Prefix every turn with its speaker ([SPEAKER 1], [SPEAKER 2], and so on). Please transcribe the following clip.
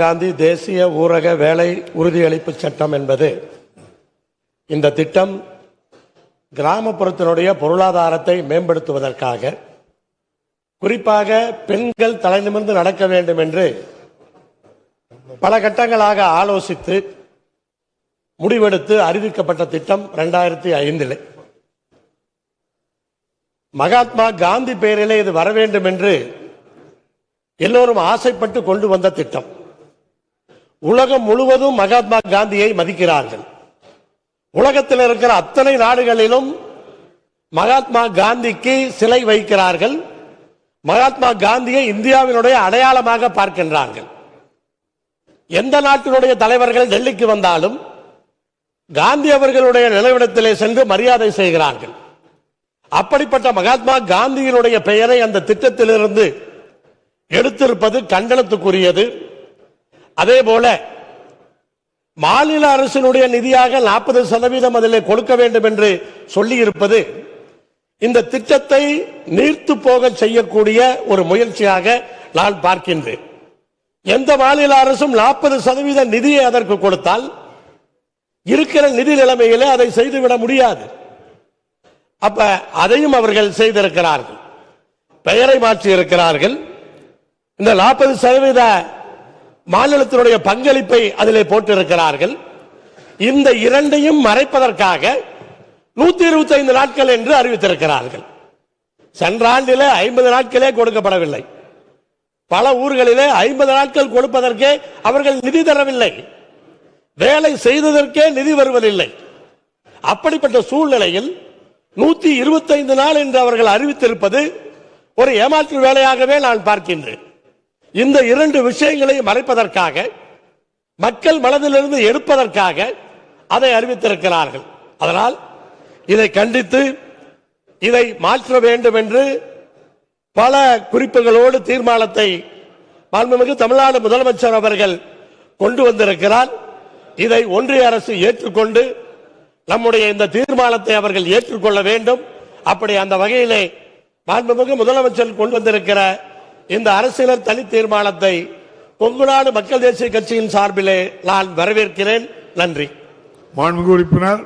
[SPEAKER 1] காந்தி தேசிய ஊரக வேலை உறுதியளிப்பு சட்டம் என்பது இந்த திட்டம் கிராமப்புறத்தினுடைய பொருளாதாரத்தை மேம்படுத்துவதற்காக, குறிப்பாக பெண்கள் தலைநிமிர்ந்து நடக்க வேண்டும் என்று பல கட்டங்களாக ஆலோசித்து முடிவெடுத்து அறிவிக்கப்பட்ட திட்டம் 2005. மகாத்மா காந்தி பெயரிலே இது வர வேண்டும் என்று எல்லோரும் ஆசைப்பட்டு கொண்டு வந்த திட்டம். உலகம் முழுவதும் மகாத்மா காந்தியை மதிக்கிறார்கள். உலகத்தில் இருக்கிற அத்தனை நாடுகளிலும் மகாத்மா காந்திக்கு சிலை வைக்கிறார்கள். மகாத்மா காந்தியை இந்தியாவினுடைய அடையாளமாக பார்க்கின்றார்கள். எந்த நாட்டினுடைய தலைவர்கள் டெல்லிக்கு வந்தாலும் காந்தி அவர்களுடைய நினைவிடத்திலே சென்று மரியாதை செய்கிறார்கள். அப்படிப்பட்ட மகாத்மா காந்தியினுடைய பெயரை அந்த திட்டத்திலிருந்து எடுத்திருப்பது கண்டனத்துக்குரியது. அதே போல மாநில அரசினுடைய நிதியாக 40% அதிலே கொடுக்க வேண்டும் என்று சொல்லி இருப்பது இந்த திட்டத்தை நீர்த்து போக செய்யக்கூடிய ஒரு முயற்சியாக நான் பார்க்கின்றேன். எந்த மாநில அரசும் 40% நிதியை அதற்கு கொடுத்தால் இருக்கிற நிதி நிலைமையிலே அதை செய்துவிட முடியாது. அப்ப அதையும் அவர்கள் செய்திருக்கிறார்கள். பெயரை மாற்றி இருக்கிறார்கள். இந்த 40% மாநிலத்தினுடைய பங்களிப்பை அதிலே போட்டிருக்கிறார்கள். இந்த இரண்டையும் மறைப்பதற்காக 125 நாட்கள் என்று அறிவித்திருக்கிறார்கள். சென்ற ஆண்டிலே 50 நாட்களே கொடுக்கப்படவில்லை. பல ஊர்களிலே 50 நாட்கள் கொடுப்பதற்கே அவர்கள் நிதி தரவில்லை. வேலை செய்ததற்கே நிதி வருவதில்லை. அப்படிப்பட்ட சூழ்நிலையில் 125 நாள் என்று அவர்கள் அறிவித்திருப்பது ஒரு ஏமாற்று வேலையாகவே நான் பார்க்கின்றேன். இந்த இரண்டு விஷயங்களை மறைப்பதற்காக, மக்கள் மனதிலிருந்து எடுப்பதற்காக அதை அறிவித்திருக்கிறார்கள். அதனால் இதை கண்டித்து இதை மாற்ற வேண்டும் என்று பல குறிப்புகளோடு தீர்மானத்தை மாண்புமிகு தமிழ்நாடு முதலமைச்சர் அவர்கள் கொண்டு வந்திருக்கிறார். இதை ஒன்றிய அரசு ஏற்றுக்கொண்டு நம்முடைய இந்த தீர்மானத்தை அவர்கள் ஏற்றுக்கொள்ள வேண்டும். அப்படி அந்த வகையிலே மாண்புமிகு முதலமைச்சர் கொண்டு வந்திருக்கிற இந்த அரசியல் தனி தீர்மானத்தை கொங்குநாடு மக்கள் தேசிய கட்சியின் சார்பிலே நான் வரவேற்கிறேன். நன்றி.
[SPEAKER 2] மாண்புமிகு உறுப்பினர்